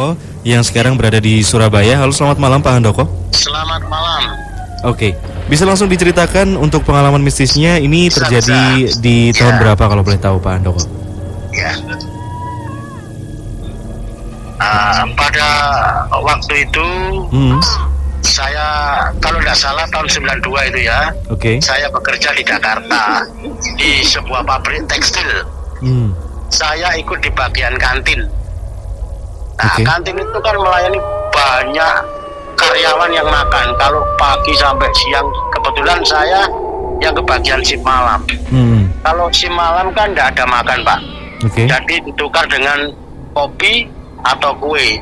Handoko yang sekarang berada di Surabaya. Halo, selamat malam Pak Handoko. Selamat malam. Oke, bisa langsung diceritakan untuk pengalaman mistisnya ini terjadi di tahun berapa kalau boleh tahu Pak Handoko? Ya. Pada waktu itu saya kalau tidak salah tahun 92 itu ya. Oke. Saya bekerja di Jakarta di sebuah pabrik tekstil. Saya ikut di bagian kantin. Nah, kantin itu kan melayani banyak karyawan yang makan. Kalau pagi sampai siang, kebetulan saya yang kebagian shift malam. Kalau shift malam kan tidak ada makan, Pak. Jadi ditukar dengan kopi atau kue.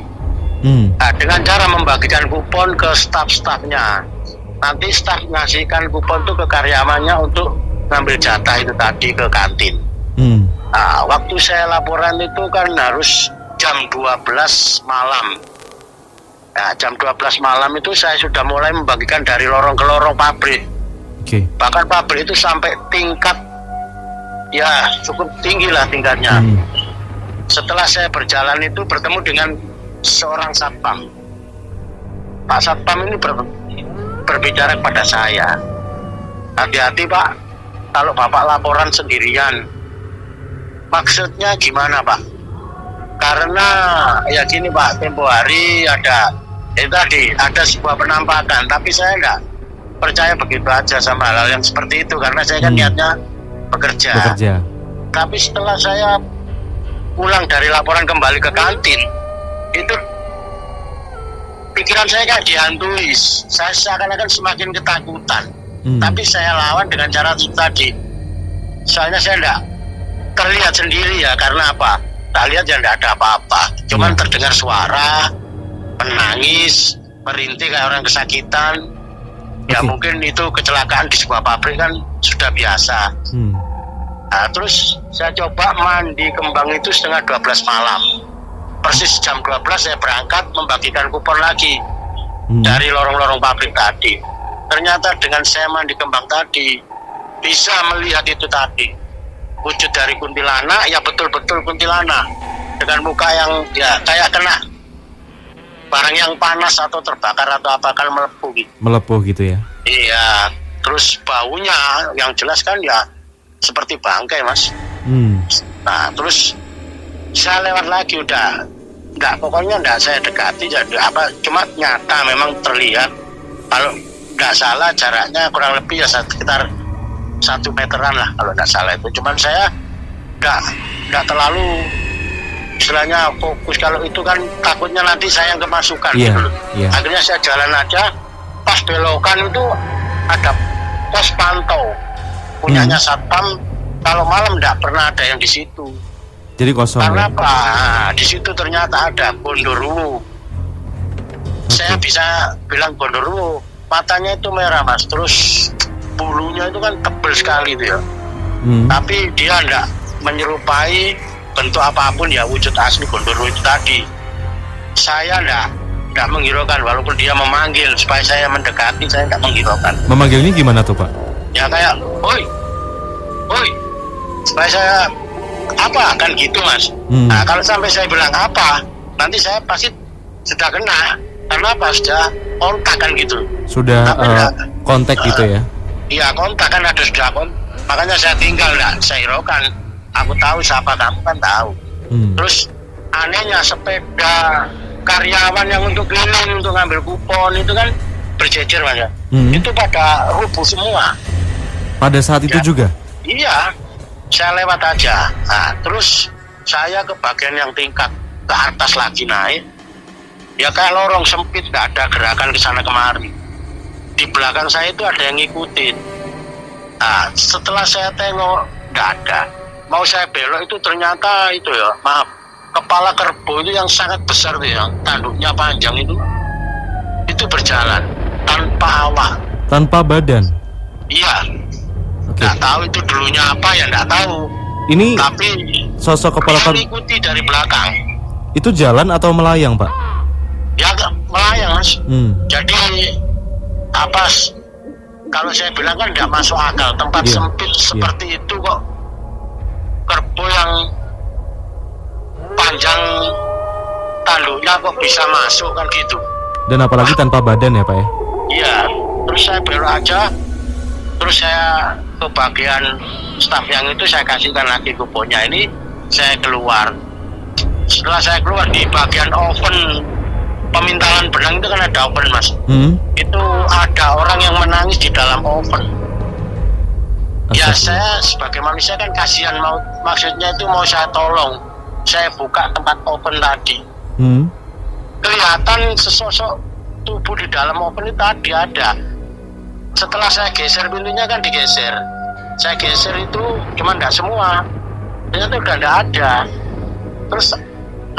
Nah, dengan cara membagikan kupon ke staf-stafnya. Nanti staf ngasihkan kupon itu ke karyawannya untuk ngambil jatah itu tadi ke kantin. Nah, waktu saya laporan itu kan harus jam 12 malam. Nah, jam 12 malam itu saya sudah mulai membagikan dari lorong ke lorong pabrik. Bahkan pabrik itu sampai tingkat ya cukup tinggi lah tingkatnya. Setelah saya berjalan itu bertemu dengan seorang satpam. Pak Satpam ini berbicara kepada saya, hati-hati Pak, kalau Bapak laporan sendirian. Maksudnya gimana Pak? Karena ya gini Pak, tempo hari ada sebuah penampakan, tapi saya enggak percaya begitu aja sama hal yang seperti itu, karena saya kan niatnya bekerja. Tapi setelah saya pulang dari laporan kembali ke kantin, itu pikiran saya kayak dihantui. Saya seakan-akan semakin ketakutan. Tapi saya lawan dengan cara itu tadi. Soalnya saya enggak terlihat sendiri ya, karena apa? Tak lihat ya enggak ada apa-apa. Cuman terdengar suara menangis, merintih kayak orang kesakitan. Ya mungkin itu kecelakaan di sebuah pabrik kan sudah biasa. Nah, terus saya coba mandi kembang itu setengah 12 malam. Persis jam 12 saya berangkat membagikan kupon lagi dari lorong-lorong pabrik tadi. Ternyata dengan saya mandi kembang tadi bisa melihat itu tadi. Wujud dari kuntilanak, ya betul-betul kuntilanak. Dengan muka yang ya kayak kena barang yang panas atau terbakar atau apa, kan melepuh gitu. Melepuh gitu ya? Iya. Terus baunya yang jelas kan ya seperti bangkai Mas. Nah terus saya lewat lagi udah pokoknya enggak saya dekati jadi apa, cuma nyata memang terlihat. Kalau enggak salah jaraknya kurang lebih ya sekitar 1 meteran lah kalau enggak salah itu. Cuman saya enggak terlalu istilahnya fokus, kalau itu kan takutnya nanti saya yang kemasukan gitu. Akhirnya saya jalan aja, pas belokan itu ada pos pantau punyanya satpam. Kalau malam enggak pernah ada yang di situ. Jadi kosong. Karena apa? Nah, di situ ternyata ada gondoruo. Saya bisa bilang gondoruo. Matanya itu merah Mas, terus bulunya itu kan tebal sekali itu ya. Tapi dia enggak menyerupai bentuk apapun ya wujud asli gondoruo itu tadi. Saya enggak menghiraukan, walaupun dia memanggil supaya saya mendekati, saya enggak menghiraukan. Memanggilnya gimana tuh Pak? Ya kayak, "Oi, oi," supaya saya apa kan gitu Mas. Nah kalau sampai saya bilang apa, nanti saya pasti sudah kena. Karena apa? Sudah kontak kan gitu. Sudah kontak gitu ya? Iya kontak kan, ada sudah kontak. Makanya saya tinggal enggak saya hiraukan. Aku tahu siapa kamu kan tahu. Terus anehnya sepeda karyawan yang untuk keliling untuk ngambil kupon itu kan berjejer Mas ya. Itu pada rubuh semua. Pada saat itu juga? Iya. Saya lewat aja. Nah, terus saya ke bagian yang tingkat ke atas lagi naik. Ya kayak lorong sempit, nggak ada gerakan ke sana kemari. Di belakang saya itu ada yang ngikutin. Nah, setelah saya tengok nggak ada. Mau saya belok itu ternyata itu ya, maaf, kepala kerbau itu yang sangat besar tuh, yang tanduknya panjang itu berjalan tanpa awak. Tanpa badan? Iya. Nggak tahu itu dulunya apa ya, nggak tahu. Ini tapi sosok kepala kerbau ikuti dari belakang. Itu jalan atau melayang Pak? Ya melayang Mas. Jadi apa? Kalau saya bilang kan nggak masuk akal, tempat sempit seperti itu kok kerbau yang panjang tanduknya kok bisa masuk kan gitu. Dan apalagi tanpa badan ya Pak ya? Iya, terus saya belok aja, terus saya ke bagian staf yang itu saya kasihkan lagi kuponnya ini, saya keluar. Setelah saya keluar di bagian oven pemintalan benang itu kan ada oven Mas. Itu ada orang yang menangis di dalam oven. Ya saya sebagai manusia kan kasihan, maksudnya itu mau saya tolong. Saya buka tempat oven tadi. Kelihatan sesosok tubuh di dalam oven itu tadi ada. Setelah saya geser pintunya kan digeser. Saya geser itu cuman tidak semua. Ternyata udah tidak ada. Terus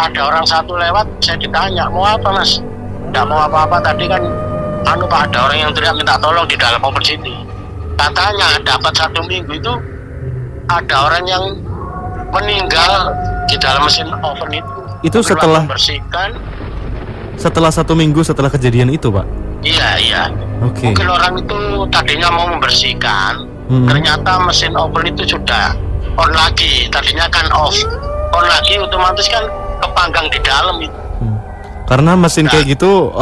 ada orang satu lewat, saya ditanya, mau apa Mas? Tidak mau apa-apa, tadi kan Pak, ada orang yang teriak minta tolong di dalam oven sini. Katanya dapat 1 minggu itu ada orang yang meninggal di dalam mesin oven itu. Itu setelah membersihkan. Setelah 1 minggu setelah kejadian itu Pak? Iya. Okay. Mungkin orang itu tadinya mau membersihkan, ternyata mesin oven itu sudah on lagi. Tadinya kan off, on lagi otomatis kan kepanggang di dalam itu. Karena mesin kayak gitu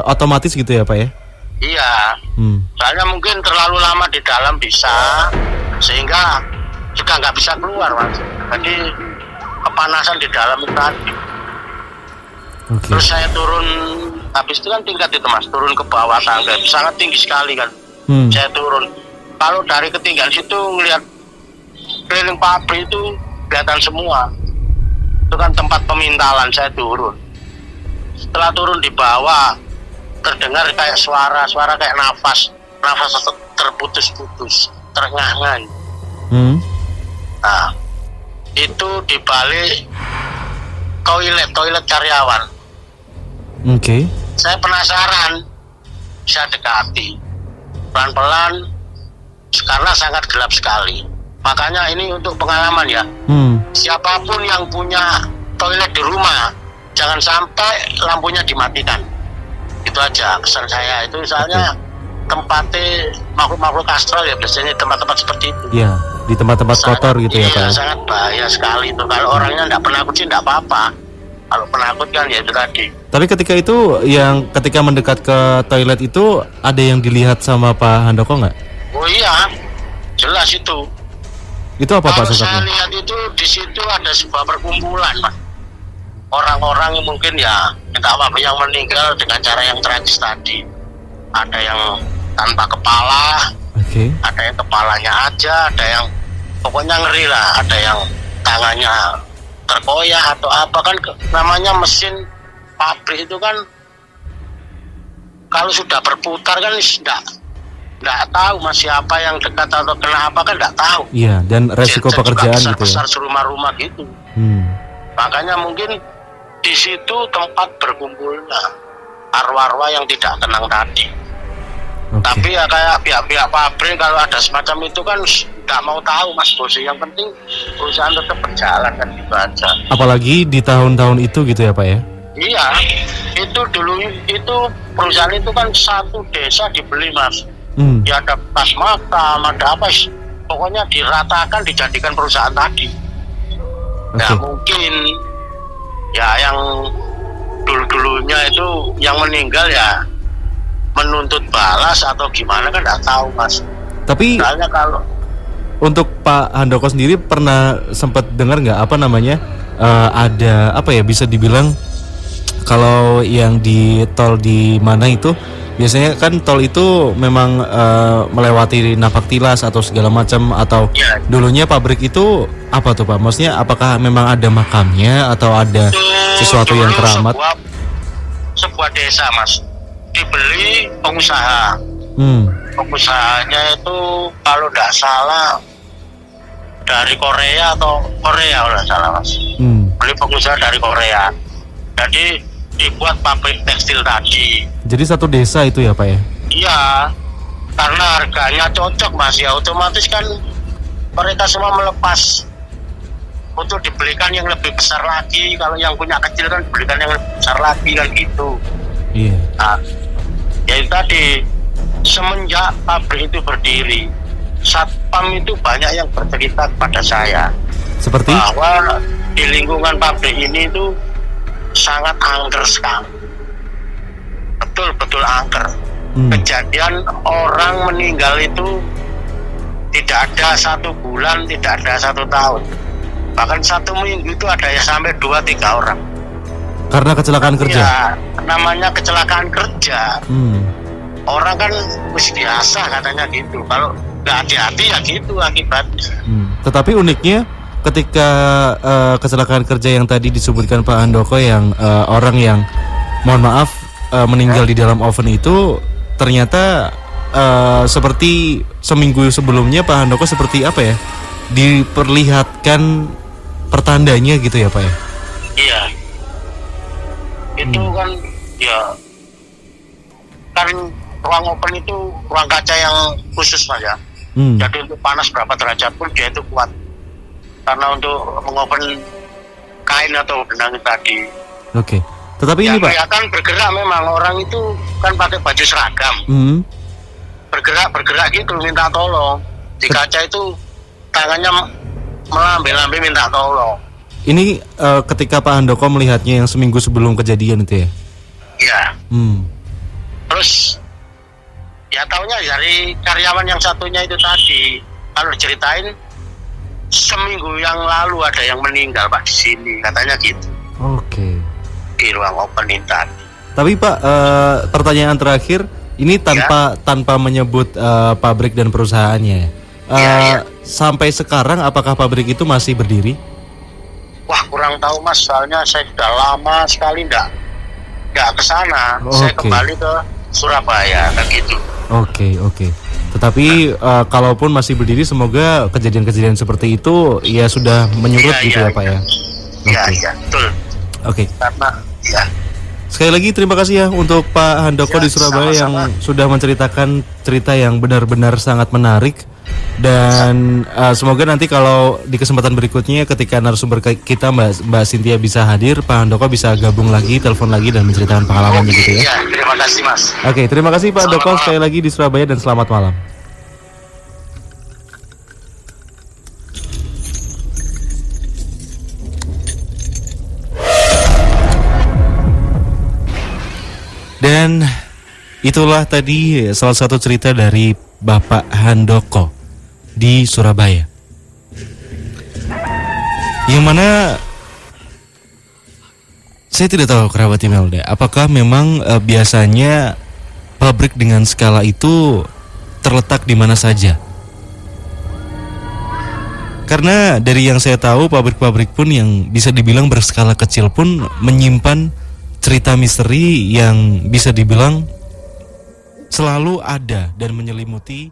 otomatis gitu ya Pak ya? Iya. Soalnya mungkin terlalu lama di dalam bisa, sehingga juga nggak bisa keluar Mas. Jadi kepanasan di dalam itu tadi. Okay. Terus saya turun, habis itu kan tingkat itu Mas, turun ke bawah tangga, sangat tinggi sekali kan. Saya turun. Kalau dari ketinggian situ ngelihat keliling pabrik itu kelihatan semua. Itu kan tempat pemintalan, saya turun. Setelah turun di bawah, terdengar kayak suara kayak nafas terputus-putus, terengah-engah. Nah, itu di balik toilet karyawan. Oke. Saya penasaran, saya dekati pelan-pelan karena sangat gelap sekali. Makanya ini untuk pengalaman ya. Siapapun yang punya toilet di rumah, jangan sampai lampunya dimatikan. Itu aja pesan saya. Itu misalnya tempatnya makhluk-makhluk astral ya, biasanya tempat-tempat seperti itu. Iya, di tempat-tempat kotor gitu ya Pak. Sangat bahaya sekali itu. Kalau orangnya tidak penakut sih tidak apa-apa. Kalau penakut kan ya itu tadi. Tapi ketika itu, ketika mendekat ke toilet itu, ada yang dilihat sama Pak Handoko nggak? Oh iya, jelas itu. Itu apa Pak sosoknya? Saya sosoknya? lihat itu di situ ada sebuah perkumpulan Pak. Orang-orang yang mungkin ya entah apa yang meninggal dengan cara yang tragis tadi. Ada yang tanpa kepala, ada yang kepalanya aja, ada yang pokoknya ngeri lah, ada yang tangannya terkoyak atau apa kan, namanya mesin pabrik itu kan kalau sudah berputar kan tidak tahu Mas siapa yang dekat atau kenapa kan tidak tahu. Iya, dan resiko pekerjaan gitu ya. Besar serumah-rumah gitu. Makanya mungkin di situ tempat berkumpulnya arwah-arwah yang tidak tenang tadi. Tapi ya kayak pihak-pihak pabrik kalau ada semacam itu kan nggak mau tahu Mas Bos. Yang penting perusahaan tetap berjalan kan gitu aja. Apalagi di tahun-tahun itu gitu ya Pak ya? Iya, itu dulu itu perusahaan itu kan satu desa dibeli Mas. Ya ada bekas makam, ada apa, pokoknya diratakan dijadikan perusahaan tadi. Nah mungkin ya yang dulu-dulunya itu yang meninggal ya menuntut balas atau gimana kan nggak tahu Mas. Tapi misalnya kalau untuk Pak Handoko sendiri pernah sempat dengar nggak apa namanya ada apa ya, bisa dibilang kalau yang di tol di mana itu biasanya kan tol itu memang melewati napak tilas atau segala macam, atau ya, dulunya pabrik itu apa tuh Pak? Maksudnya apakah memang ada makamnya atau ada sesuatu yang keramat? Sebuah desa Mas dibeli pengusaha. Pengusahanya itu kalau tidak salah dari Korea atau Korea kalau tidak salah Mas. Beli pengusaha dari Korea. Jadi dibuat pabrik tekstil tadi. Jadi satu desa itu ya Pak ya? Iya, karena harganya cocok Mas ya, otomatis kan mereka semua melepas untuk dibelikan yang lebih besar lagi. Kalau yang punya kecil kan belikan yang lebih besar lagi kan gitu. Iya. Nah, ya itu tadi, semenjak pabrik itu berdiri, satpam itu banyak yang bercerita kepada saya. Seperti? Bahwa di lingkungan pabrik ini itu sangat angker sekali. Betul-betul angker. Kejadian orang meninggal itu tidak ada 1 bulan, tidak ada 1 tahun. Bahkan 1 minggu itu ada yang sampai 2-3 orang. Karena kecelakaan kerja? Ya, namanya kecelakaan kerja. Orang kan wis biasa katanya gitu. Kalau nggak hati-hati ya gitu akibatnya. Tetapi uniknya ketika kecelakaan kerja yang tadi disebutkan Pak Handoko yang orang yang mohon maaf meninggal di dalam oven itu ternyata seperti seminggu sebelumnya Pak Handoko seperti apa ya, diperlihatkan pertandanya gitu ya Pak ya? Iya, itu kan ya kan ruang open itu ruang kaca yang khusus Mas ya. Jadi untuk panas berapa derajat pun dia itu kuat, karena untuk mengopen kain atau benang tadi. Oke. Tetapi yang ini Pak, kelihatan bergerak memang orang itu kan pakai baju seragam. Bergerak gitu minta tolong. Di kaca itu tangannya melambai-lambai minta tolong. Ini ketika Pak Handoko melihatnya yang seminggu sebelum kejadian itu ya? Iya. Terus ya taunya dari karyawan yang satunya itu tadi, kalau ceritain seminggu yang lalu ada yang meninggal Pak di sini, katanya gitu. Oke. Di ruang opening tadi. Tapi Pak, pertanyaan terakhir, ini tanpa menyebut pabrik dan perusahaannya. Sampai sekarang apakah pabrik itu masih berdiri? Wah, kurang tahu Mas, soalnya saya sudah lama sekali nggak ke sana. Saya kembali ke Surabaya kan gitu. Oke. Tetapi kalaupun masih berdiri, semoga kejadian-kejadian seperti itu ya sudah menyurut gitu ya Pak ya. Iya, betul. Oke. Karena ya. Sekali lagi terima kasih ya untuk Pak Handoko di Surabaya sama-sama. yang sudah menceritakan cerita yang benar-benar sangat menarik. Dan semoga nanti kalau di kesempatan berikutnya ketika narasumber kita Mbak Cynthia bisa hadir, Pak Handoko bisa gabung lagi, telepon lagi dan menceritakan pengalamannya gitu ya. Iya, terima kasih Mas. Oke, terima kasih Pak Handoko sekali lagi di Surabaya dan selamat malam. Dan itulah tadi salah satu cerita dari Bapak Handoko di Surabaya, yang mana saya tidak tahu kerabat Imelda, apakah memang biasanya pabrik dengan skala itu terletak di mana saja. Karena dari yang saya tahu, pabrik-pabrik pun yang bisa dibilang berskala kecil pun menyimpan cerita misteri yang bisa dibilang selalu ada dan menyelimuti